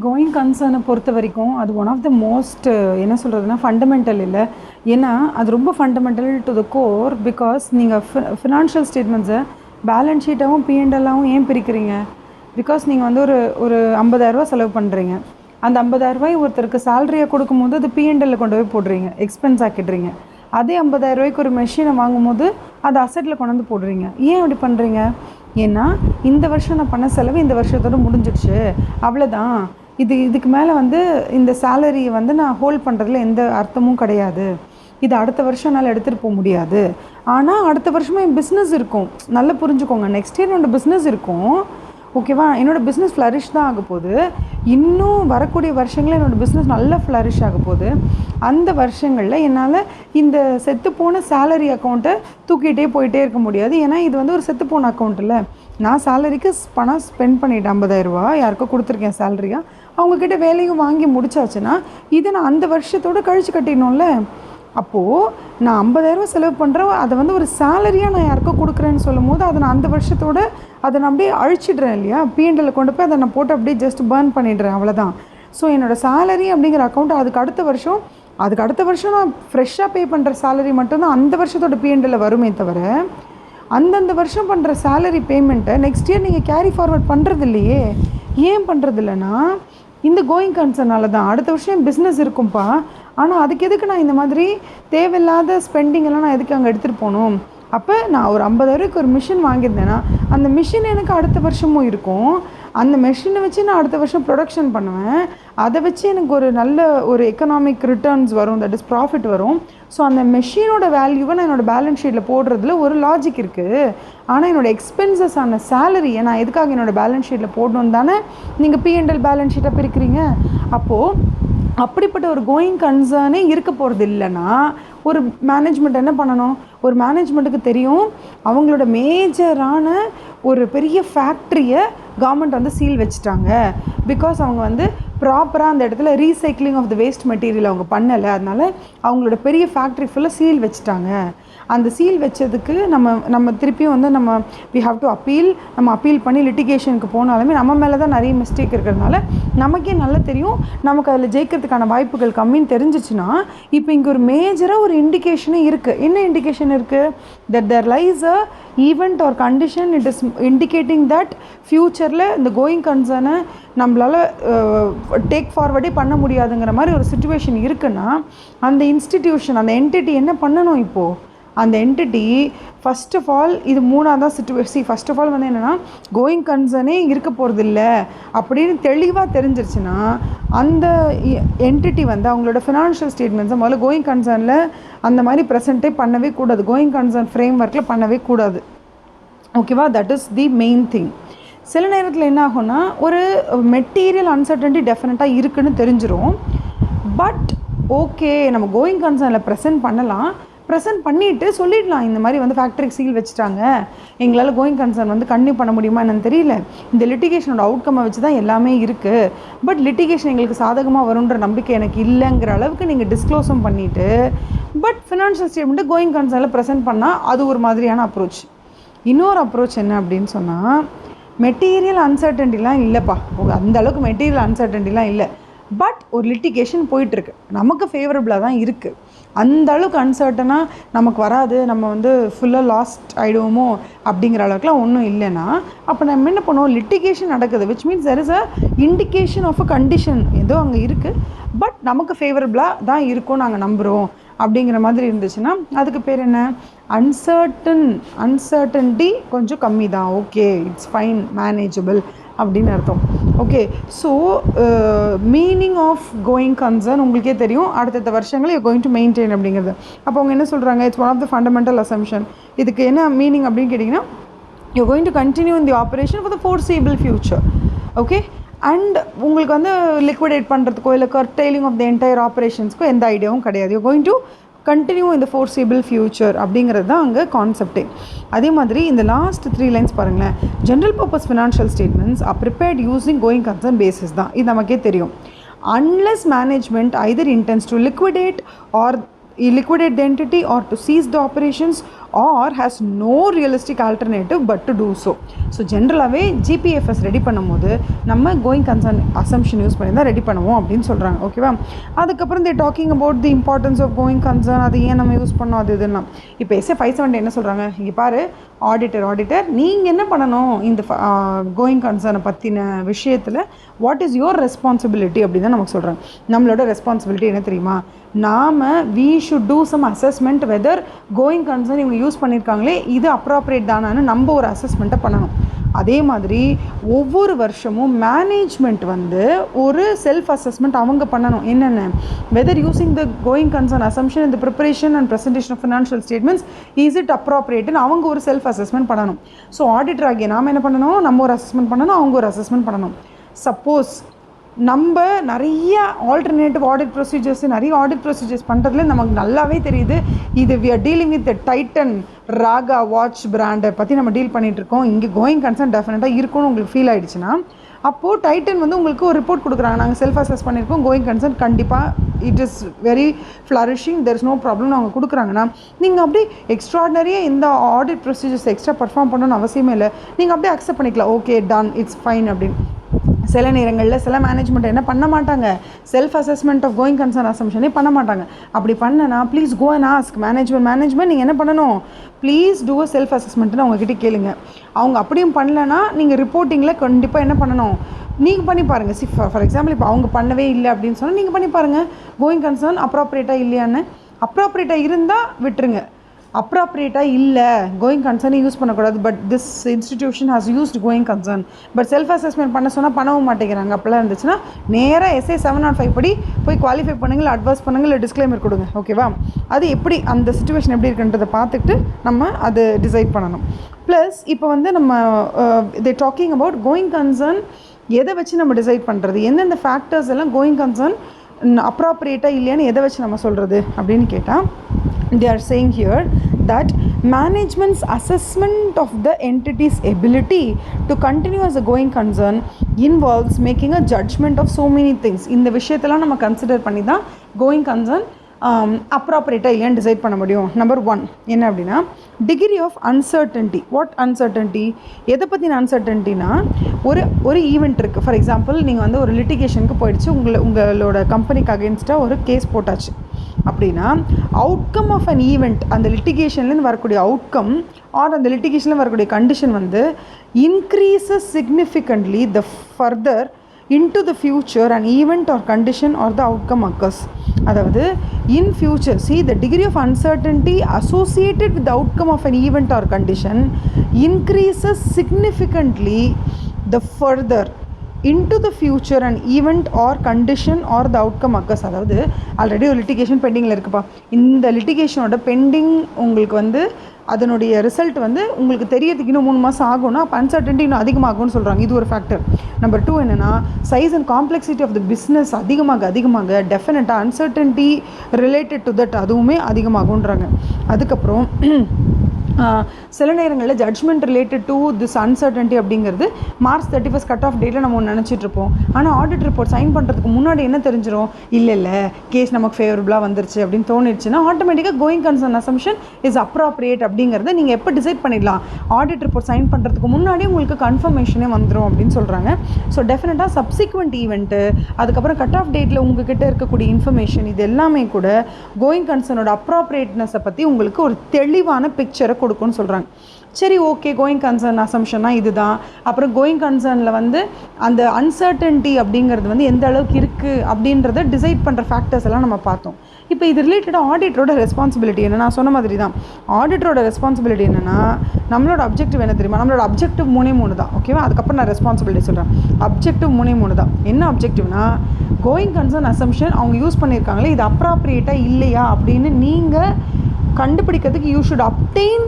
Going கன்சர்னை பொறுத்த வரைக்கும் அது ஒன் ஆஃப் த மோஸ்ட் என்ன சொல்கிறதுனா ஃபண்டமெண்டல் இல்லை. ஏன்னா அது ரொம்ப fundamental to the core. Because நீங்கள் ஃபினான்ஷியல் ஸ்டேட்மெண்ட்ஸை பேலன்ஸ் ஷீட்டாகவும் பிஎன்எல்லாகவும் ஏன் பிரிக்கிறீங்க? பிகாஸ் நீங்கள் வந்து ஒரு 50,000 செலவு பண்ணுறீங்க. அந்த 50,000 ஒருத்தருக்கு சேலரியாக கொடுக்கும்போது அது பிஎன்எல்ல கொண்டு போய் போடுறீங்க, எக்ஸ்பென்ஸ் ஆக்கிடுறீங்க. அதே 50,000 ஒரு மெஷினை வாங்கும்போது அது அசட்டில் கொண்டு வந்து போடுறீங்க. ஏன் அப்படி பண்ணுறீங்க? ஏன்னா இந்த வருஷம் நான் பண்ண செலவு இந்த வருஷத்தோடு முடிஞ்சிடுச்சு, அவ்வளோதான். இதுக்கு மேலே வந்து இந்த சேலரியை வந்து நான் ஹோல்ட் பண்ணுறதுல எந்த அர்த்தமும் கிடையாது. இது அடுத்த வருஷம் என்னால் எடுத்துகிட்டு போக முடியாது. ஆனால் அடுத்த வருஷமும் என் பிஸ்னஸ் இருக்கும். நல்லா புரிஞ்சுக்கோங்க, நெக்ஸ்ட் இயர் என்னோடய பிஸ்னஸ் இருக்கும். ஓகேவா? என்னோடய பிஸ்னஸ் ஃப்ளரிஷ் தான் ஆக போகுது. இன்னும் வரக்கூடிய வருஷங்களில் என்னோடய பிஸ்னஸ் நல்லா ஃப்ளரிஷ் ஆக போகுது. அந்த வருஷங்களில் என்னால் இந்த செத்துப்போன சேலரி அக்கௌண்ட்டை தூக்கிட்டே போயிட்டே இருக்க முடியாது. ஏன்னா இது வந்து ஒரு செத்துப்போன அக்கௌண்ட் இல்லை. நான் சேலரிக்கு பணம் ஸ்பெண்ட் பண்ணிவிட்டேன், 50,000 யாருக்கோ கொடுத்துருக்கேன் சேலரியாக. அவங்கக்கிட்ட வேலையும் வாங்கி முடிச்சாச்சுன்னா இதை நான் அந்த வருஷத்தோடு கழிச்சு கட்டிடணும்ல. அப்போது நான் 50,000 செலவு பண்ணுறேன், அதை வந்து ஒரு சேலரியாக நான் யாருக்கோ கொடுக்குறேன்னு சொல்லும் போது அதை நான் அந்த வருஷத்தோடு அதை நான் அப்படியே அழிச்சிடுறேன் இல்லையா? பிஎன்எல்ல கொண்டு போய் அதை நான் போட்டு அப்படியே ஜஸ்ட் பர்ன் பண்ணிடுறேன், அவ்வளோதான். ஸோ என்னோடய சேலரி அப்படிங்கிற அக்கௌண்ட் அதுக்கு அடுத்த வருஷம் நான் ஃப்ரெஷ்ஷாக பே பண்ணுற சேலரி மட்டும்தான் அந்த வருஷத்தோட பிஎன்எல்ல வருமே தவிர அந்தந்த வருஷம் பண்ணுற சேலரி பேமெண்ட்டை நெக்ஸ்ட் இயர் நீங்கள் கேரி ஃபார்வர்ட் பண்ணுறது இல்லையே. ஏன் பண்ணுறது இல்லைன்னா இந்த கோயிங் கன்சர்னால தான். அடுத்த வருஷம் என் பிஸ்னஸ் இருக்கும்ப்பா, ஆனால் அதுக்கு எதுக்கு நான் இந்த மாதிரி தேவையில்லாத ஸ்பெண்டிங்கெல்லாம் நான் எதுக்கு அங்கே எடுத்துகிட்டு போகணும்? அப்போ நான் ஒரு 50,000 ஒரு மிஷின் வாங்கியிருந்தேன்னா அந்த மிஷின் எனக்கு அடுத்த வருஷமும் இருக்கும். அந்த மிஷினை வச்சு நான் அடுத்த வருஷம் ப்ரொடக்ஷன் பண்ணுவேன். அதை வச்சு எனக்கு ஒரு நல்ல ஒரு எக்கனாமிக் ரிட்டர்ன்ஸ் வரும், தட் இஸ் ப்ராஃபிட் வரும். ஸோ அந்த மெஷினோட வேல்யூவை நான் என்னோடய பேலன்ஸ் ஷீட்டில் போடுறதுல ஒரு லாஜிக் இருக்குது. ஆனால் என்னோடய எக்ஸ்பென்சஸ் ஆன சேலரியை நான் எதுக்காக என்னோடய பேலன்ஸ் ஷீட்டில் போடணும் தானே நீங்கள் பிஎன்எல் பேலன்ஸ் ஷீட்டாக பிரிக்கிறீங்க. அப்போது அப்படிப்பட்ட ஒரு கோயிங் கன்சர்னே இருக்க போகிறது இல்லைன்னா ஒரு மேனேஜ்மெண்ட் என்ன பண்ணணும்? ஒரு மேனேஜ்மெண்ட்டுக்கு தெரியும் அவங்களோட மேஜரான ஒரு பெரிய ஃபேக்ட்ரியை கவர்மெண்ட் வந்து சீல் வச்சுட்டாங்க. பிகாஸ் அவங்க வந்து ப்ராப்பராக அந்த இடத்துல recycling of the waste material அவங்க பண்ணலை. அதனால் அவங்களோட பெரிய ஃபேக்ட்ரி ஃபுல்லாக சீல் வச்சுட்டாங்க. அந்த சீல் வச்சதுக்கு நம்ம திருப்பியும் வந்து வி ஹாவ் டு அப்பீல் பண்ணி லிட்டிகேஷனுக்கு போனாலுமே நம்ம மேலே தான் நிறைய மிஸ்டேக் இருக்கிறதுனால நமக்கே நல்லா தெரியும் நமக்கு அதில் ஜெயிக்கிறதுக்கான வாய்ப்புகள் கம்மின்னு தெரிஞ்சிச்சுன்னா இப்போ இங்கே ஒரு மேஜராக ஒரு இண்டிகேஷனே இருக்குது. என்ன இண்டிகேஷன் இருக்குது? That there lies a event or condition it is indicating that ஃப்யூச்சரில் இந்த கோயிங் கன்சர்னை நம்மளால் டேக் ஃபார்வர்டே பண்ண முடியாதுங்கிற மாதிரி ஒரு சிச்சுவேஷன் இருக்குன்னா அந்த இன்ஸ்டிடியூஷன் அந்த என்டிட்டி என்ன பண்ணணும்? இப்போது அந்த என்டிட்டி ஃபஸ்ட் ஆஃப் ஆல் இது மூணாவதான் சிச்சுவேஷன். ஃபஸ்ட் ஆஃப் ஆல் வந்து என்னென்னா கோயிங் கன்சர்னே இருக்க போகிறது இல்லை அப்படின்னு தெளிவாக தெரிஞ்சிருச்சுன்னா அந்த என்டிட்டி வந்து அவங்களோட ஃபினான்ஷியல் ஸ்டேட்மெண்ட்ஸை முதல்ல கோயிங் கன்சர்னில் அந்த மாதிரி ப்ரெசென்ட்டே பண்ணவே கூடாது. கோயிங் கன்சர்ன் ஃப்ரேம் ஒர்க்கில் பண்ணவே கூடாது. ஓகேவா? That is the main thing. சில நேரத்தில் என்ன ஆகும்னா ஒரு மெட்டீரியல் அன்சர்டன்ட்டி டெஃபினட்டாக இருக்குதுன்னு தெரிஞ்சிடும். பட் ஓகே நம்ம கோயிங் கன்சர்னில் ப்ரெசென்ட் பண்ணிவிட்டு சொல்லிடலாம், இந்த மாதிரி வந்து ஃபேக்ட்ரிக்கு சீல் வச்சுட்டாங்க, எங்களால் கோயிங் கன்சர்ன் வந்து கன்டினியூ பண்ண முடியுமா என்னன்னு தெரியல, இந்த லிட்டிகேஷனோட அவுட்கம்மை வச்சு தான் எல்லாமே இருக்குது, பட் லிட்டிகேஷன் எங்களுக்கு சாதகமாக வரும்ன்ற நம்பிக்கை எனக்கு இல்லைங்கிற அளவுக்கு நீங்கள் டிஸ்க்ளோஸும் பண்ணிவிட்டு பட் ஃபினான்ஷியல் ஸ்டேட்மெண்ட்டு கோயிங் கன்சர்னில் ப்ரெசென்ட் பண்ணால் அது ஒரு மாதிரியான அப்ரோச். இன்னொரு அப்ரோச் என்ன அப்படின்னு சொன்னால் மெட்டீரியல் அன்சர்டன்ட்டிலாம் இல்லைப்பா, அந்த அளவுக்கு மெட்டீரியல் அன்சர்டன்ட்டிலாம் இல்லை, பட் ஒரு லிட்டிகேஷன் போயிட்டுருக்கு, நமக்கு ஃபேவரபுளாக தான் இருக்குது, அந்த அளவுக்கு அன்சர்டனாக நமக்கு வராது, நம்ம வந்து ஃபுல்லாக லாஸ்ட் ஆகிடுவோமோ அப்படிங்கிற அளவுக்குலாம் ஒன்றும் இல்லைன்னா அப்போ நம்ம என்ன பண்ணுவோம்? லிட்டிகேஷன் நடக்குது, which means there is a indication of a condition ஏதோ அங்கே இருக்குது, பட் நமக்கு ஃபேவரபுளாக தான் இருக்கும் நாங்கள் நம்புகிறோம் அப்படிங்கிற மாதிரி இருந்துச்சுன்னா அதுக்கு பேர் என்ன? அன்சர்டன்ட்டி கொஞ்சம் கம்மி தான், ஓகே இட்ஸ் ஃபைன் மேனேஜபிள் அப்படின்னு அர்த்தம். Okay, so meaning of going concern உங்களுக்கே தெரியும், அடுத்தடுத்த வருஷங்கள் யூ கோயிங் டு மெயின்டைன் அப்படிங்கிறது. அப்போ அவங்க என்ன சொல்கிறாங்க? It's one of the fundamental assumption. இதுக்கு என்ன மீனிங் அப்படின்னு கேட்டிங்கன்னா you going to continue in the operation for the foreseeable future. Okay, and உங்களுக்கு வந்து லிக்விடேட் பண்ணுறதுக்கோ இல்லை கர்டெய்லிங் ஆஃப் த என்டையர் ஆப்ரேஷன்ஸ்க்கோ எந்த ஐடியாவும் கிடையாது. யூ கோயிங் டு கண்டினியூ இந்த ஃபோர்சீபிள் ஃபியூச்சர் அப்படிங்கிறது தான் அங்கே கான்செப்டே. அதே மாதிரி இந்த லாஸ்ட் 3 லைன்ஸ் பாருங்களேன், general purpose financial statements are prepared using going concern basis தான், இது நமக்கே தெரியும். Unless management either intends to liquidate the entity or to cease the operations or has no realistic alternative but to do so. So ஜென்ரலாகவே ஜிபிஎஃப்எஸ் ready பண்ணும்போது நம்ம going concern assumption use பண்ணி தான் ready பண்ணுவோம் அப்படின்னு சொல்கிறாங்க. ஓகேவா? அதுக்கப்புறம் they talking about the importance of going concern, அது ஏன் நம்ம யூஸ் பண்ணோம் அது இதுன்னா. இப்போ எஸ்ஏ 570 என்ன சொல்கிறாங்க, இங்கே பாரு ஆடிட்டர் நீங்கள் என்ன பண்ணணும் இந்த கோயிங் கன்சர்னை பற்றின விஷயத்தில் வாட் இஸ் யுவர் ரெஸ்பான்சிபிலிட்டி அப்படின்னு தான் நமக்கு சொல்கிறாங்க. நம்மளோட ரெஸ்பான்சிபிலிட்டி என்ன தெரியுமா, நாம் we should do some assessment whether going concern இவங்க யூஸ் பண்ணியிருக்காங்களே இது அப்ராப்ரியேட் தானான்னு நம்ம ஒரு அசஸ்மெண்ட்டை பண்ணணும். அதே மாதிரி ஒவ்வொரு வருஷமும் மேனேஜ்மெண்ட் வந்து ஒரு செல்ஃப் அசஸ்மெண்ட் அவங்க பண்ணணும். என்னென்ன, whether using the going concern assumption இந்த preparation and presentation of financial statements is it அப்ராப்ரியேட்னு அவங்க ஒரு செல்ஃப் அசஸ்மெண்ட் பண்ணணும். ஸோ ஆடிட்டர் ஆகிய நாம் என்ன பண்ணணும், நம்ம ஒரு அசஸ்மெண்ட் பண்ணணும், அவங்க ஒரு அசஸ்மெண்ட் பண்ணணும். சப்போஸ் நம்ம நிறைய ஆல்டர்னேட்டிவ் ஆடிட் ப்ரொசீஜர்ஸ் நிறைய ஆடிட் ப்ரொசீஜர்ஸ் பண்ணுறதுல நமக்கு நல்லாவே தெரியுது இது we are dealing with Titan Raga watch பிராண்டை பற்றி நம்ம டீல் பண்ணிகிட்ருக்கோம். இங்கே கோயிங் கன்சர்ன் டெஃபினட்டாக இருக்கும்னு உங்களுக்கு ஃபீல் ஆகிடுச்சுன்னா அப்போது டைட்டன் வந்து உங்களுக்கு ஒரு ரிப்போர்ட் கொடுக்குறாங்க, நாங்கள் செல்ஃப் அசஸ் பண்ணியிருக்கோம், கோயிங் கன்சர்ன் கண்டிப்பாக it is very flourishing, there is no ப்ராப்ளம்னு அவங்க கொடுக்குறாங்கன்னா நீங்கள் அப்படி எக்ஸ்ட்ராடனரியாக இந்த ஆடிட் ப்ரொசீஜர்ஸ் எக்ஸ்ட்ரா பர்ஃபார்ம் பண்ணணும்னு அவசியமே இல்லை, நீங்கள் அப்படியே அக்செப்ட் பண்ணிக்கலாம், ஓகே டன் இட்ஸ் ஃபைன் அப்படின்னு. சில நேரங்களில் சில மேனேஜ்மெண்ட் என்ன பண்ண மாட்டாங்க, self assessment of going concern அசம்ஷனே பண்ண மாட்டாங்க. அப்படி பண்ணனா please go and ask management நீங்கள் என்ன பண்ணணும், ப்ளீஸ் டூ அ செல்ஃப் அசஸ்மெண்ட்னு அவங்ககிட்ட கேளுங்க. அவங்க அப்படியும் பண்ணலன்னா நீங்கள் ரிப்போர்ட்டிங்கில் கண்டிப்பாக என்ன பண்ணணும், நீங்கள் பண்ணி பாருங்கள். ஃபார் எக்ஸாம்பிள் இப்போ அவங்க பண்ணவே இல்லை அப்படின்னு சொன்னால் நீங்கள் பண்ணி பாருங்கள் கோயிங் கன்சர்ன் அப்ராப்ரியேட்டாக இல்லையான்னு. அப்ராப்ரியேட்டாக இருந்தால் விட்டுருங்க, அப்ராப்ரியேட்டாக இல்லை கோயிங் கன்சர்னை யூஸ் பண்ணக்கூடாது, but this institution has used going concern but self assessment பண்ண சொன்னால் பண்ணவும் மாட்டேங்கிறாங்க, அப்படிலாம் இருந்துச்சுன்னா நேராக எஸ்ஏ 705 படி போய் குவாலிஃபை பண்ணுங்கள், அட்வைஸ் பண்ணுங்கள், இல்லை டிஸ்க்ளைமர் கொடுங்க. ஓகேவா? அது எப்படி அந்த சிச்சுவேஷன் எப்படி இருக்குன்றதை பார்த்துட்டு நம்ம அது டிசைட் பண்ணணும். ப்ளஸ் இப்போ வந்து நம்ம தே டாக்கிங் அபவுட் கோயிங் கன்சர்ன் எதை வச்சு நம்ம டிசைட் பண்ணுறது, எந்தெந்த ஃபேக்டர்ஸ் எல்லாம் கோயிங் கன்சர்ன் அப்ராப்ரியேட்டாக இல்லையான்னு எதை வச்சு நம்ம சொல்கிறது அப்படின்னு கேட்டால் they are saying here that management's assessment of the entity's ability to continue as a going concern involves making a judgment of so many things. இந்த விஷயத்தெல்லாம் நம்ம கன்சிடர் பண்ணி தான் கோயிங் கன்சர்ன் அப்ராப்ரியேட்டாக இல்லையான்னு டிசைட் பண்ண முடியும். நம்பர் 1 என்ன அப்படின்னா degree of uncertainty. What uncertainty, எதை பற்றின அன்சர்டன்ட்டினா ஒரு ஈவெண்ட் இருக்குது. ஃபார் எக்ஸாம்பிள் நீங்கள் வந்து ஒரு லிட்டிகேஷனுக்கு போயிடுச்சு, உங்களோட கம்பெனிக்கு அகேன்ஸ்டாக ஒரு கேஸ் போட்டாச்சு அப்படின்னா அவுட்கம் ஆஃப் அன் ஈவெண்ட், அந்த லிட்டிகேஷன்லேருந்து வரக்கூடிய அவுட்கம் ஆர் அந்த லிட்டிகேஷனில் வரக்கூடிய கண்டிஷன் வந்து increases significantly the further into the future an event or condition or the outcome occurs. அதாவது in future, see the degree of uncertainty associated with the outcome of an event or condition increases significantly the further into the future an event or condition or the outcome occurs. அதாவது already ஒரு litigation பெண்டிங்கில் இருக்குப்பா, இந்த லிட்டிகேஷனோட bending உங்களுக்கு வந்து அதனுடைய result வந்து உங்களுக்கு தெரியறதுக்கு இன்னும் 3 மாதம் ஆகும்னா அப்போ அன்சர்டன்ட்டி இன்னும் அதிகமாகும்னு சொல்கிறாங்க. இது ஒரு ஃபேக்டர். நம்பர் 2 என்னென்னா size and complexity of the business அதிகமாக டெஃபினட்டாக அன்சர்டன்ட்டி ரிலேட்டட் டு தட் அதுவுமே அதிகமாகுன்றாங்க. அதுக்கப்புறம் சில நேரங்களில் judgement related to this uncertainty அப்படிங்கிறது March 31 கட் ஆஃப் டேட்டில் நம்ம ஒன்று நினச்சிட்ருப்போம். ஆனால் ஆடிட் ரிப்போர்ட் சைன் பண்ணுறதுக்கு முன்னாடி என்ன தெரிஞ்சிடும், இல்லை கேஸ் நமக்கு ஃபேவரபுளாக வந்துருச்சு அப்படின்னு தோணிடுச்சுன்னா ஆட்டோமேட்டிக்காக going concern assumption is appropriate அப்படிங்கிறத நீங்கள் எப்போ டிசைட் பண்ணிடலாம், ஆடிட் ரிப்போர்ட் சைன் பண்ணுறதுக்கு முன்னாடி உங்களுக்கு கன்ஃபர்மேஷனே வந்துடும் அப்படின்னு சொல்கிறாங்க. ஸோ டெஃபினட்டாக சப்சிக்வெண்ட் ஈவெண்ட்டு அதுக்கப்புறம் கட் ஆஃப் டேட்டில் உங்ககிட்ட இருக்கக்கூடிய இன்ஃபர்மேஷன் இது எல்லாமே கூட கோயிங் கன்சர்னோட அப்ராப்ரியேட்னஸை பற்றி உங்களுக்கு ஒரு தெளிவான பிக்சரை கொடுக்கும்னு சொல்கிறாங்க. சரி, ஓகே, கோயிங் கன்சர்ன் அசம்ஷன்னா இதுதான். அப்புறம் கோயிங் கன்சர்னில் வந்து அந்த அன்சர்டன்ட்டி அப்படிங்கிறது வந்து எந்த அளவுக்கு இருக்குது அப்படின்றத டிசைட் பண்ணுற ஃபேக்டர்ஸ் எல்லாம் நம்ம பார்த்தோம். இப்போ இது ரிலேட்டடாக ஆடிட்டரோட ரெஸ்பான்சிபிலிட்டி என்ன, நான் சொன்ன மாதிரி தான் ஆடிட்டரோட ரெஸ்பான்சிபிலிட்டி என்னென்னா நம்மளோட அப்ஜெக்டிவ் என்ன தெரியுமா, நம்மளோட அப்ஜெக்டிவ் 3 தான். ஓகேவா? அதுக்கப்புறம் நான் ரெஸ்பான்சிபிலிட்டி சொல்கிறேன். அப்ஜெக்டிவ் 3 தான். என்ன அப்ஜெக்டிவ்னா கோயிங் கன்சர்ன் அசம்ஷன் அவங்க யூஸ் பண்ணியிருக்காங்களே இது அப்ராப்ரியேட்டாக இல்லையா அப்படின்னு நீங்கள் கண்டுபிடிக்கிறதுக்கு you should obtain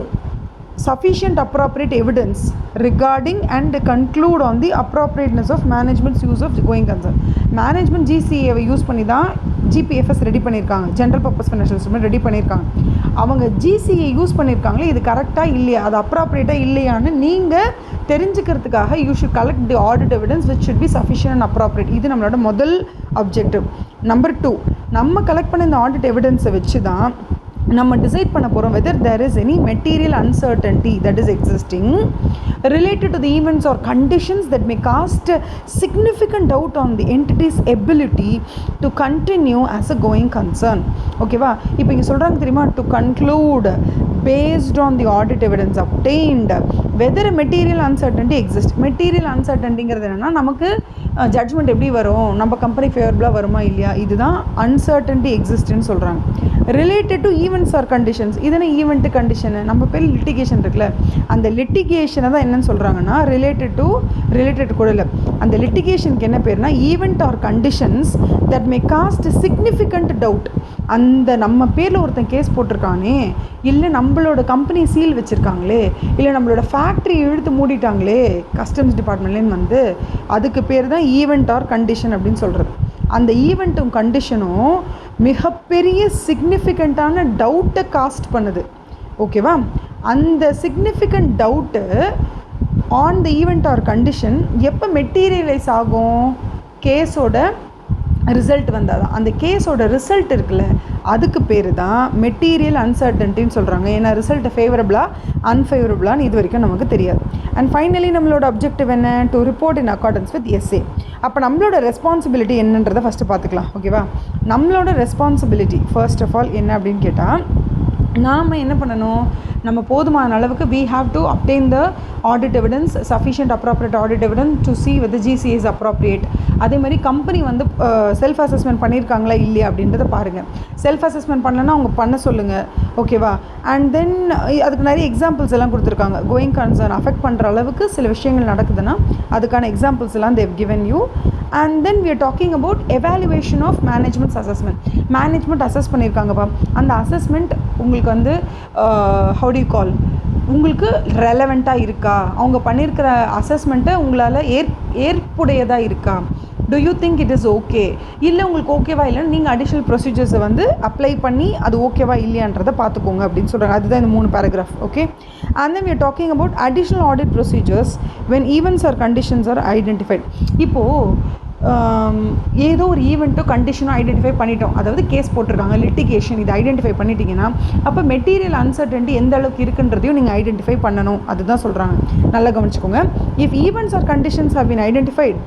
sufficient appropriate evidence regarding and conclude on the appropriateness of management's use of going concern. Management GCA use பண்ணி தான் GPFS ரெடி பண்ணியிருக்காங்க, general purpose financial statement ready பண்ணியிருக்காங்க. அவங்க GCA யூஸ் பண்ணியிருக்காங்களே இது கரெக்டாக இல்லையா, அது அப்ராப்ரியேட்டாக இல்லையான்னு நீங்கள் தெரிஞ்சுக்கிறதுக்காக you should collect the audit evidence which should be sufficient and appropriate. இது நம்மளோட முதல் அப்ஜெக்டிவ். நம்பர் 2, நம்ம கலெக்ட் பண்ண இந்த ஆடிட் எவிடன்ஸை வச்சு தான் நம்ம டிசைட் பண்ண போகிறோம் whether there is any material uncertainty that is existing related to the events or conditions that may cast significant doubt on the entity's ability to continue as a going concern. ஓகேவா? இப்போ இங்கே சொல்கிறாங்க தெரியுமா, to conclude based on the audit evidence obtained whether a material uncertainty exists. Material அன்சர்டன்ட்டிங்கிறது என்னென்னா, நமக்கு judgement எப்படி வரும், நம்ம கம்பெனி ஃபேவரபுளாக வருமா இல்லையா, இதுதான் அன்சர்டன்ட்டி எக்ஸிஸ்ட்னு சொல்கிறாங்க. Related to events or conditions, இதனை ஈவெண்ட்டு கண்டிஷனு, நம்ம பேர் லிட்டிகேஷன் இருக்குல்ல, அந்த லிட்டிகேஷனை தான் என்னென்னு சொல்கிறாங்கன்னா ரிலேட்டட் கூட இல்லை, அந்த லிட்டிகேஷனுக்கு என்ன பேர்னா event or conditions that may cost significant doubt. அந்த நம்ம பேரில் ஒருத்தன் கேஸ் போட்டிருக்கானே, இல்லை நம்மளோட கம்பெனி சீல் வச்சுருக்காங்களே, இல்லை நம்மளோட ஃபேக்ட்ரி இழுத்து மூடிட்டாங்களே கஸ்டம்ஸ் டிபார்ட்மெண்ட்லேன்னு வந்து, அதுக்கு பேர் தான் ஈவெண்ட் ஆர் கண்டிஷன் அப்படின்னு சொல்கிறது. அந்த ஈவெண்ட்டும் கண்டிஷனும் மிகப்பெரிய சிக்னிஃபிகண்ட்டான டவுட்டை காஸ்ட் பண்ணுது. ஓகேவா? அந்த significant doubt on the event or condition எப்போ மெட்டீரியலைஸ் ஆகும், கேஸோட ரிசல்ட் வந்தால் தான். அந்த கேஸோட ரிசல்ட் இருக்குல்ல, அதுக்கு பேர் தான் மெட்டீரியல் அன்சர்டன்ட்டின்னு சொல்கிறாங்க. ஏன்னா ரிசல்ட் ஃபேவரபுளாக அன்ஃபேவரபுளான்னு இது வரைக்கும் நமக்கு தெரியாது. அண்ட் ஃபைனலி நம்மளோட அப்ஜெக்டிவ் என்ன, to report in accordance with SA. அப்போ நம்மளோட ரெஸ்பான்சிபிலிட்டி என்னன்றதை ஃபஸ்ட்டு பார்த்துக்கலாம். ஓகேவா? நம்மளோட ரெஸ்பான்சிபிலிட்டி ஃபர்ஸ்ட் ஆஃப் ஆல் என்ன அப்படின்னு கேட்டால், நாம் என்ன பண்ணணும், நம்ம போதுமான அளவுக்கு we have to obtain the audit evidence, sufficient appropriate audit evidence to see whether GCA is appropriate. அதே மாதிரி கம்பெனி வந்து செல்ஃப் அசஸ்மெண்ட் பண்ணியிருக்காங்களா இல்லையா அப்படின்றத பாருங்கள். செல்ஃப் அசஸ்மெண்ட் பண்ணலன்னா அவங்க பண்ண சொல்லுங்கள். ஓகேவா? அண்ட் தென் அதுக்கு நிறைய எக்ஸாம்பிள்ஸ் எல்லாம் கொடுத்துருக்காங்க. கோயிங் கன்சர்ன் அஃபெக்ட் பண்ணுற அளவுக்கு சில விஷயங்கள் நடக்குதுன்னா அதுக்கான எக்ஸாம்பிள்ஸ் எல்லாம் they've given you. And then we are talking about evaluation of management's assessment. Management assess பண்ணியிருக்காங்கப்பா, அந்த அசஸ்மெண்ட் உங்களுக்கு வந்து how do you call, உங்களுக்கு ரெலவெண்ட்டாக இருக்கா, அவங்க பண்ணியிருக்கிற அசஸ்மெண்ட்டை உங்களால் ஏற்புடையதாக இருக்கா, do you think it is okay, இல்லை உங்களுக்கு ஓகேவா இல்லைன்னு நீங்கள் அடிஷ்னல் ப்ரொசீஜர்ஸை வந்து அப்ளை பண்ணி அது ஓகேவா இல்லையான்றதை பார்த்துக்கோங்க அப்படின்னு சொல்கிறாங்க. அதுதான் இந்த 3 paragraph. Okay? and then we are talking about additional audit procedures when events or conditions are identified. இப்போது ஏதோ ஒரு ஈவெண்ட்டோ கண்டிஷனோ ஐடென்டிஃபை பண்ணிட்டோம், அதாவது கேஸ் போட்டிருக்காங்க, லிட்டிகேஷன், இது ஐடென்டிஃபை பண்ணிட்டீங்கன்னா அப்போ மெட்டீரியல் அன்சர்டன்ட்டி எந்த அளவுக்கு இருக்குன்றதையும் நீங்கள் ஐடென்டிஃபை பண்ணணும். அதுதான் சொல்கிறாங்க. நல்லா கவனிச்சுக்கோங்க. If events or conditions have been identified,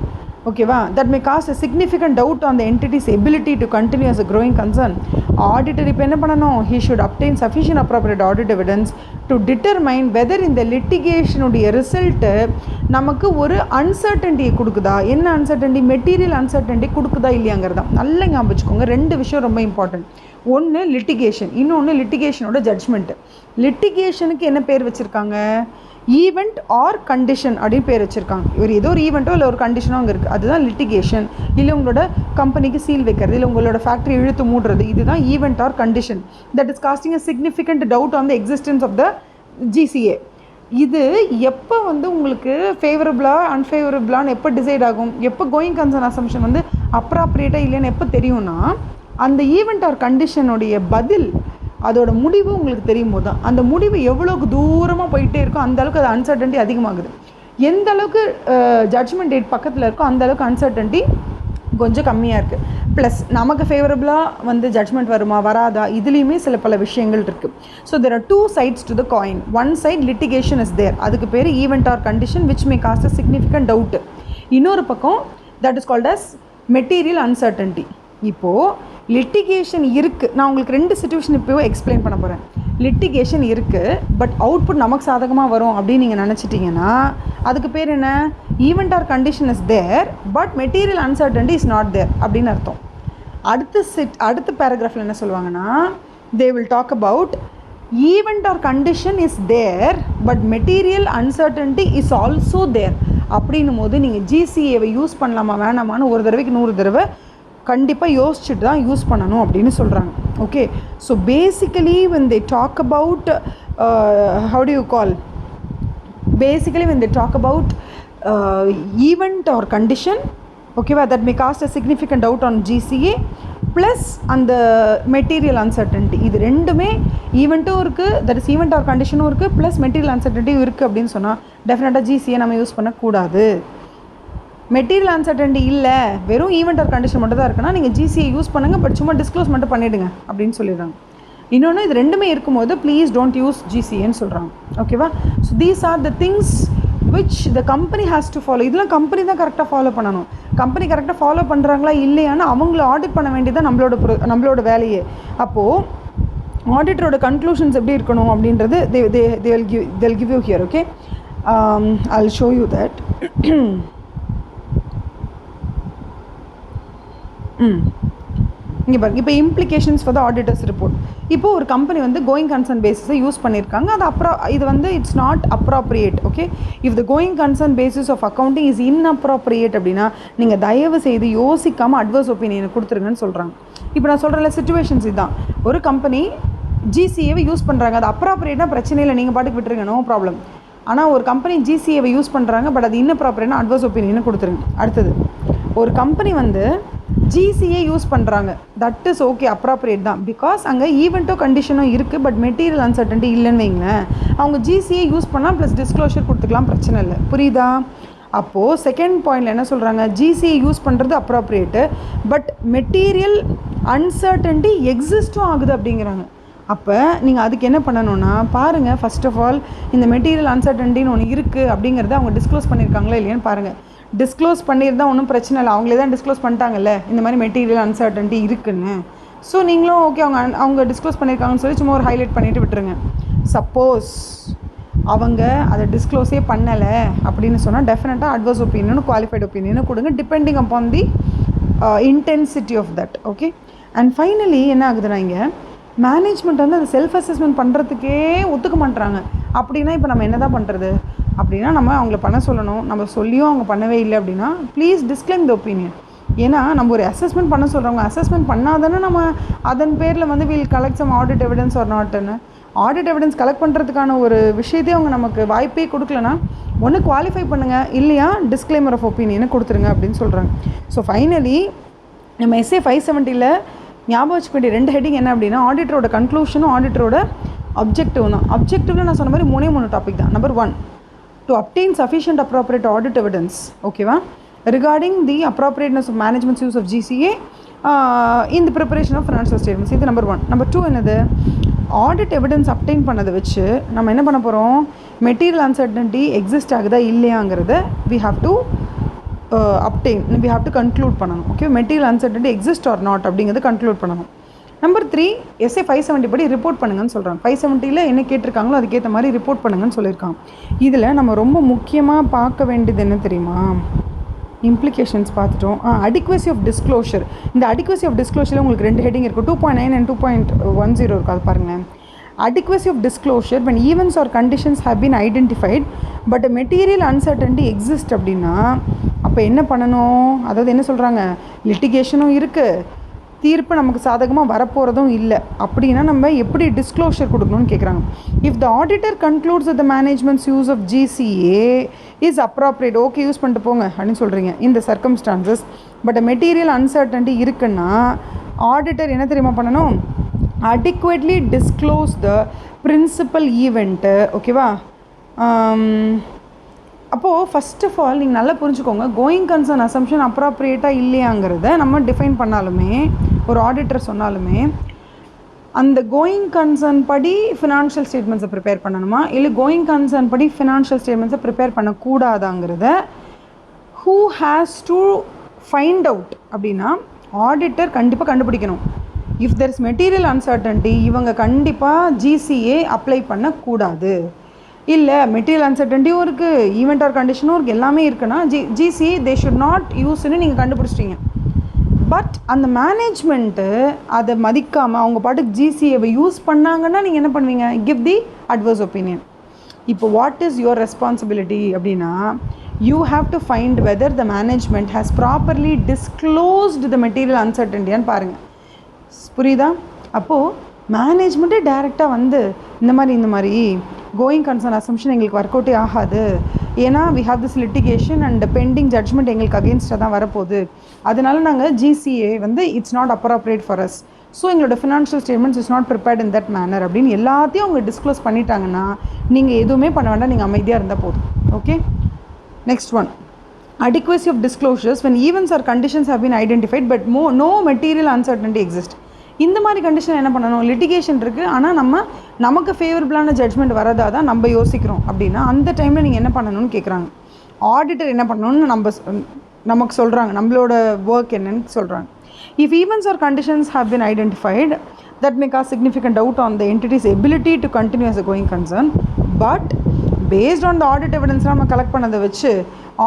ஓகேவா, that may cast a significant doubt on the entity's ability to continue as a growing concern. Auditor இப்போ என்ன பண்ணணும், he should obtain sufficient appropriate audit evidence to determine whether இந்த லிட்டிகேஷனுடைய result நமக்கு ஒரு அன்சர்டன்ட்டியை கொடுக்குதா, என்ன uncertainty, material uncertainty கொடுக்குதா இல்லையாங்கிறதா. நல்லா ஞாபகம் வச்சுக்கோங்க. 2 விஷயம் ரொம்ப இம்பார்ட்டன்ட். ஒன்று லிட்டிகேஷன், இன்னொன்று லிட்டிகேஷனோட ஜட்ஜ்மெண்ட்டு. லிட்டிகேஷனுக்கு என்ன பேர் வச்சுருக்காங்க, ஈவெண்ட் ஆர் கண்டிஷன் அப்படின்னு பேர் வச்சுருக்காங்க. இவர் ஏதோ ஒரு ஈவெண்ட்டோ இல்லை ஒரு கண்டிஷனோ அங்கே இருக்குது, அதுதான் லிட்டிகேஷன். இல்லை உங்களோட கம்பெனிக்கு சீல் வைக்கிறது, இல்லை உங்களோட ஃபேக்ட்ரி இழுத்து மூடுறது, இதுதான் event or condition that is casting a significant doubt on the existence of the GCA. இது எப்போ வந்து உங்களுக்கு ஃபேவரபுளாக அன்ஃபேவரபுளான்னு எப்போ டிசைட் ஆகும், எப்போ கோயிங் கன்சர்ன் அசம்ஷன் வந்து அப்ராப்ரியேட்டாக இல்லைன்னு எப்போ தெரியும்னா, அந்த ஈவெண்ட் ஆர் கண்டிஷனுடைய பதில், அதோட முடிவு உங்களுக்கு தெரியும் போது தான். அந்த முடிவு எவ்வளோக்கு தூரமாக போயிட்டே இருக்கோ அந்த அளவுக்கு அது அன்சர்டன்ட்டி அதிகமாகுது. எந்த அளவுக்கு ஜட்ஜ்மெண்ட் டேட் பக்கத்தில் இருக்கோ அந்த அளவுக்கு அன்சர்டன்ட்டி கொஞ்சம் கம்மியாக இருக்குது. ப்ளஸ் நமக்கு ஃபேவரபுளாக வந்து ஜட்ஜ்மெண்ட் வருமா வராதா, இதுலேயுமே சில பல விஷயங்கள் இருக்குது. So there are 2 sides to the coin. One side litigation is there, அதுக்கு பேர் event or condition which may cause a significant doubt. இன்னொரு பக்கம் that is called as material uncertainty. இப்போது லிட்டிகேஷன் இருக்குது, நான் உங்களுக்கு 2 சிச்சுவேஷன் இப்போவே எக்ஸ்பிளைன் பண்ண போகிறேன். லிட்டிகேஷன் இருக்குது, பட் அவுட்புட் நமக்கு சாதகமாக வரும் அப்படின்னு நீங்கள் நினச்சிட்டிங்கன்னா அதுக்கு பேர் என்ன, event or condition is there but material uncertainty is not there அப்படின்னு அர்த்தம். அடுத்த பேராகிராஃபில் என்ன சொல்லுவாங்கன்னா, they will talk about event or condition is there but material uncertainty is also there. அப்படின்னும் போது நீங்கள் GCAவை யூஸ் பண்ணலாமா வேணாமான்னு ஒரு தடவைக்கு 100 தடவை கண்டிப்பாக யோசிச்சுட்டு தான் யூஸ் பண்ணணும் அப்படின்னு சொல்கிறாங்க. Okay? So basically when they talk about how do you call, basically when they talk about event or condition, ஓகேவா, that may cast a significant doubt on GCA plus அந்த மெட்டீரியல் அன்சர்டன்ட்டி, இது ரெண்டுமே ஈவெண்ட்டும் இருக்குது, that is event or கண்டிஷனும் இருக்குது, plus material அன்சர்டன்ட்டியும் இருக்குது அப்படின்னு சொன்னால் டெஃபினட்டாக GCA நம்ம யூஸ் பண்ணக்கூடாது. மெட்டீரியல் அன்சர்டன்ட்டி இல்லை, வெறும் ஈவெண்ட் ஆர் கண்டிஷன் மட்டும் தான் இருக்குன்னா நீங்கள் GCA யூஸ் பண்ணுங்கள், பட் சும்மா டிஸ்க்ளோஸ் மட்டும் பண்ணிவிடுங்க அப்படின்னு சொல்லிடுறாங்க. இன்னொன்று இது ரெண்டுமே இருக்கும்போது ப்ளீஸ் டோன்ட் யூஸ் ஜிசிஏன்னு சொல்கிறாங்க. ஓகேவா? So these are the things which the company has to follow. இதெல்லாம் கம்பெனி தான் கரெக்டாக ஃபாலோ பண்ணணும். கம்பெனி கரெக்டாக ஃபாலோ பண்ணுறாங்களா இல்லையான்னு அவங்கள ஆடிட் பண்ண வேண்டியதான் நம்மளோட வேலையே. அப்போது ஆடிட்டரோட கன்க்ளூஷன்ஸ் எப்படி இருக்கணும் அப்படின்றது they'll give you here. Okay, I'll show you that. இங்கே பாருங்க, இப்போ implications for the auditors report. இப்போது ஒரு கம்பெனி வந்து கோயிங் கன்சர்ன் பேசிஸை யூஸ் பண்ணியிருக்காங்க. அது இது வந்து it's not appropriate. Okay, if the going concern basis of accounting is inappropriate அப்படின்னா நீங்கள் தயவு செய்து யோசிக்காமல் அட்வர்ஸ் ஒப்பீனியனை கொடுத்துருங்கன்னு சொல்கிறாங்க. இப்போ நான் சொல்கிறேன்ல சிச்சுவேஷன்ஸ் இதுதான். ஒரு கம்பெனி ஜிசிஏவை யூஸ் பண்ணுறாங்க, அது அப்ராப்ரியேட்னா பிரச்சனை இல்லை, நீங்கள் பாட்டுக்கு விட்டுருங்க, நோ ப்ராப்ளம். ஆனால் ஒரு கம்பெனி ஜிசிஏவை யூஸ் பண்ணுறாங்க, பட் அது இன்அப்ராப்ரியேட்னா அட்வர்ஸ் ஒப்பீனியனை கொடுத்துருங்க. அடுத்தது, ஒரு கம்பெனி வந்து ஜிசிஏ யூஸ் பண்ணுறாங்க, தட் இஸ் ஓகே, அப்ராப்ரியேட் தான், பிகாஸ் அங்கே ஈவெண்ட்டோ கண்டிஷனும் இருக்குது, பட் மெட்டீரியல் அன்சர்டன்ட்டி இல்லைன்னு வைங்களேன். அவங்க ஜிசிஏ யூஸ் பண்ணால் ப்ளஸ் டிஸ்க்ளோஷர் கொடுத்துக்கலாம், பிரச்சனை இல்லை. புரியுதா? அப்போது செகண்ட் பாயிண்டில் என்ன சொல்கிறாங்க, ஜிசிஏ யூஸ் பண்ணுறது அப்ராப்ரியேட்டு, பட் மெட்டீரியல் அன்சர்டன்ட்டி எக்ஸிஸ்ட்டும் ஆகுது அப்படிங்கிறாங்க. அப்போ நீங்கள் அதுக்கு என்ன பண்ணணும்னா பாருங்கள், ஃபர்ஸ்ட் ஆஃப் ஆல் இந்த மெட்டீரியல் அன்சர்டன்ட்டின்னு ஒன்று இருக்குது அப்படிங்கிறத அவங்க டிஸ்க்ளோஸ் பண்ணியிருக்காங்களா இல்லையான்னு பாருங்கள். டிஸ்க்ளோஸ் பண்ணியிருந்தால் ஒன்றும் பிரச்சனை இல்லை, அவங்களே தான் டிஸ்க்ளோஸ் பண்ணிட்டாங்கல்ல இந்த மாதிரி மெட்டீரியல் அன்சர்டன்ட்டி இருக்குன்னு. ஸோ நீங்களும் ஓகே அவங்க டிஸ்க்ளோஸ் பண்ணியிருக்காங்கன்னு சொல்லி சும்மா ஒரு ஹைலைட் பண்ணிவிட்டு விட்டுருங்க. சப்போஸ் அவங்க அதை டிஸ்க்ளோஸே பண்ணலை அப்படின்னு சொன்னால் டெஃபினட்டாக அட்வர்ஸ் ஒப்பீனியனும் குவாலிஃபைட் ஒப்பீனியனும் கொடுங்க, depending upon the intensity of that. Okay, and finally என்ன ஆகுதுன்னா இங்கே மேனேஜ்மெண்ட் வந்து அதை செல்ஃப் அசஸ்மெண்ட் பண்ணுறதுக்கே ஒத்துக்க மாட்டுறாங்க. அப்படின்னா இப்போ நம்ம என்ன தான் பண்ணுறது அப்படின்னா நம்ம அவங்கள பண்ண சொல்லணும். நம்ம சொல்லியும் அவங்க பண்ணவே இல்லை அப்படின்னா ப்ளீஸ் டிஸ்க்ளைம் த ஒப்பீனியன். ஏன்னா நம்ம ஒரு அசஸ்மெண்ட் பண்ண சொல்கிறவங்க அசஸ்மெண்ட் பண்ணாதானே நம்ம அதன் பேரில் வந்து will collect some audit evidence or நாட்னு. ஆடிட் எவிடன்ஸ் கலெக்ட் பண்ணுறதுக்கான ஒரு விஷயத்தையே அவங்க நமக்கு வாய்ப்பே கொடுக்கலனா ஒன்று குவாலிஃபை பண்ணுங்கள், இல்லையா டிஸ்க்ளைமர் ஆஃப் ஒப்பீனியனை கொடுத்துருங்க அப்படின்னு சொல்கிறாங்க. ஸோ ஃபைனலி நம்ம SA 570 ஞாபகம் வச்சுக்க வேண்டிய 2 ஹெட்டிங் என்ன அப்படின்னா ஆடிட்டரோட கன்க்ளூஷனும் ஆடிட்டரோட அப்ஜெக்டிவ் தான். அப்ஜெக்டிவில் நான் சொன்ன மாதிரி 3 டாபிக் தான். Number 1, to obtain sufficient appropriate audit evidence, ஓகேவா, regarding the appropriateness of management's use of GCA in the preparation of financial statements. இது நம்பர் 1. நம்பர் 2 என்னது, ஆடிட் எவிடன்ஸ் அப்டெயின் பண்ணதை வச்சு நம்ம என்ன பண்ண போகிறோம், மெட்டீரியல் அன்சர்டன்ட்டி எக்ஸிஸ்ட் ஆகுதா இல்லையாங்கிறத we have to கன்க்ளூட் பண்ணணும். Okay, material uncertainty exist or not அப்படிங்கிறத கன்க்ளூட் பண்ணணும். நம்பர் 3, SA 570 படி ரிப்போர்ட் பண்ணுங்கன்னு சொல்கிறாங்க. 570 என்ன கேட்டிருக்காங்களோ அதுக்கேற்ற மாதிரி ரிப்போர்ட் பண்ணுங்கன்னு சொல்லியிருக்காங்க. இதில் நம்ம ரொம்ப முக்கியமாக பார்க்க வேண்டியது என்ன தெரியுமா, இம்ப்ளிகேஷன்ஸ் பார்த்துட்டோம். Adequacy of disclosure. இந்த அடிக்வசி ஆஃப் டிஸ்க்ளோஷரில் உங்களுக்கு 2 ஹெட்டிங் இருக்கும், 2.9 and 2.10 இருக்கும். அது பாருங்கள். adequacy of disclosure when events or conditions have been identified but a material uncertainty exists அப்படின்னா அப்போ என்ன பண்ணணும், அதாவது என்ன சொல்கிறாங்க, லிட்டிகேஷனும் இருக்குது, தீர்ப்பு நமக்கு சாதகமாக வரப்போகிறதும் இல்லை அப்படின்னா நம்ம எப்படி டிஸ்க்ளோஷர் கொடுக்கணும்னு கேட்குறாங்க. If the auditor concludes the management's use of GCA is appropriate, okay use பண்ணிட்டு போங்க அப்படின்னு சொல்கிறீங்க இந்த சர்க்கம்ஸ்டான்சஸ், பட் மெட்டீரியல் அன்சர்டன்ட்டி இருக்குன்னா ஆடிட்டர் என்ன தெரியுமா பண்ணணும், adequately disclose the principal event. ஓகேவா, அப்போது ஃபஸ்ட் ஆஃப் ஆல் நீங்கள் நல்லா புரிஞ்சுக்கோங்க, கோயிங் கன்சர்ன் அசம்ஷன் அப்ராப்ரியேட்டாக இல்லையாங்கிறத நம்ம டிஃபைன் பண்ணாலுமே ஒரு ஆடிட்டர் சொன்னாலுமே அந்த கோயிங் கன்சர்ன் படி ஃபினான்ஷியல் ஸ்டேட்மெண்ட்ஸை ப்ரிப்பேர் பண்ணணுமா இல்லை கோயிங் கன்சர்ன் படி ஃபினான்ஷியல் ஸ்டேட்மெண்ட்ஸை ப்ரிப்பேர் பண்ணக்கூடாதாங்கிறத who has to find out அப்படின்னா ஆடிட்டர் கண்டிப்பாக கண்டுபிடிக்கணும். If there is material uncertainty இவங்க கண்டிப்பாக GCA அப்ளை பண்ணக்கூடாது. இல்லை மெட்டீரியல் அன்சர்டன்ட்டியும் இருக்குது, ஈவெண்ட் ஆர் கண்டிஷனும் இருக்குது, எல்லாமே இருக்குன்னா GCA தே ஷுட் நாட் யூஸ்ன்னு நீங்கள் கண்டுபிடிச்சிட்டிங்க. பட் அந்த மேனேஜ்மெண்ட்டு அதை மதிக்காமல் அவங்க பாட்டுக்கு GCAவை யூஸ் பண்ணாங்கன்னா நீங்கள் என்ன பண்ணுவீங்க, கிவ் தி அட்வர்ஸ் ஒப்பீனியன். இப்போ வாட் இஸ் யுவர் ரெஸ்பான்சிபிலிட்டி அப்படின்னா you have to find whether the management has properly disclosed the material uncertainty பாருங்கள். புரியுதா? அப்போது மேனேஜ்மெண்ட்டே டைரெக்டாக வந்து இந்த மாதிரி கோயிங் கன்சர்ன் அசம்ஷன் எங்களுக்கு ஒர்க் அவுட்டே ஆகாது, ஏன்னா we have this litigation and pending judgement எங்களுக்கு அகெயின்ஸ்டாக தான் வரப்போகுது, அதனால நாங்கள் GCA வந்து it's not appropriate for us, so எங்களோட financial statements is not prepared in that manner அப்படின்னு எல்லாத்தையும் அவங்க டிஸ்க்ளோஸ் பண்ணிட்டாங்கன்னா நீங்கள் எதுவுமே பண்ண வேண்டாம், நீங்கள் அமைதியாக இருந்தால் போதும். Okay, next one, adequacy of disclosures when events or conditions have been identified but no material uncertainty exists. இந்த மாதிரி கண்டிஷன் என்ன பண்ணணும், லிட்டிகேஷன் இருக்குது ஆனால் நமக்கு ஃபேவரபுளான ஜட்ஜ்மெண்ட் வரதா தான் நம்ம யோசிக்கிறோம் அப்படின்னா அந்த டைமில் நீங்கள் என்ன பண்ணணும்னு கேட்குறாங்க. ஆடிட்டர் என்ன பண்ணணும்னு நமக்கு சொல்கிறாங்க, நம்மளோட ஒர்க் என்னன்னு சொல்கிறாங்க. If events or conditions have been identified that may cause significant doubt on the entity's ability to continue as a going concern, but based on the audit evidence நம்ம கலெக்ட் பண்ணதை வச்சு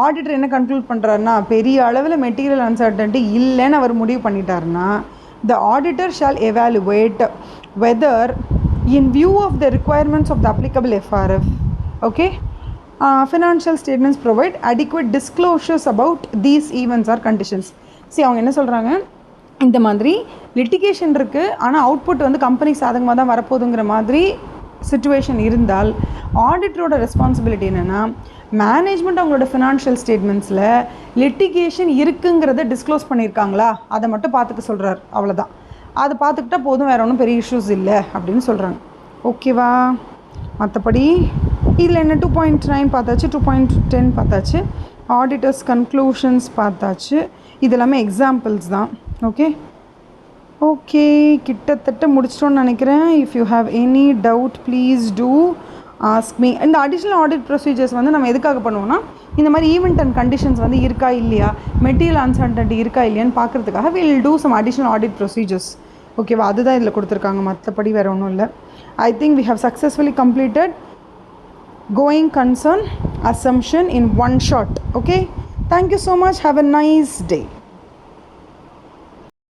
ஆடிட்டர் என்ன conclude பண்ணுறாருன்னா பெரிய அளவில் material uncertainty இல்லைன்னு அவர் முடிவு பண்ணிட்டாருன்னா the auditor shall evaluate whether in view of the requirements of the applicable FRF, okay, financial statements provide adequate disclosures about these events or conditions. See, அவங்க என்ன சொல்கிறாங்க, இந்த மாதிரி லிட்டிகேஷன் இருக்குது ஆனால் அவுட்புட் வந்து கம்பெனி சாதகமாக தான் வரப்போகுதுங்கிற மாதிரி சிச்சுவேஷன் இருந்தால் ஆடிட்டரோட ரெஸ்பான்சிபிலிட்டி என்னென்னா மேனேஜ்மெண்ட் அவங்களோட ஃபினான்ஷியல் ஸ்டேட்மெண்ட்ஸில் லிட்டிகேஷன் இருக்குங்கிறத டிஸ்க்ளோஸ் பண்ணியிருக்காங்களா அதை மட்டும் பார்த்துக்க சொல்கிறார், அவ்வளோதான். அதை பார்த்துக்கிட்டா போதும், வேறு ஒன்றும் பெரிய இஷ்யூஸ் இல்லை அப்படின்னு சொல்கிறாங்க. ஓகேவா? மற்றபடி இதில் என்ன 2.9 பார்த்தாச்சு, 2.10 பார்த்தாச்சு, ஆடிட்டர்ஸ் கன்க்ளூஷன்ஸ் பார்த்தாச்சு. இது எல்லாமே எக்ஸாம்பிள்ஸ் தான். ஓகே கிட்டத்தட்ட முடிச்சிட்டோன்னு நினைக்கிறேன். If you have any doubt please do ask me. இந்த அடிஷ்னல் ஆடிட் ப்ரொசீஜர்ஸ் வந்து நம்ம எதுக்காக பண்ணுவோம்னா இந்த மாதிரி ஈவெண்ட் அண்ட் கண்டிஷன்ஸ் வந்து இருக்கா இல்லையா, மெட்டீரியல் அன்சர்டன்ட்டி இருக்கா இல்லையான்னு பார்க்குறதுக்காக will do some additional audit procedures. ஓகேவா? அதுதான் இதில் கொடுத்துருக்காங்க, மற்றபடி வேறு ஒன்றும் இல்லை. I think we have successfully completed going concern assumption in one shot. Okay, thank you so much, have a nice day.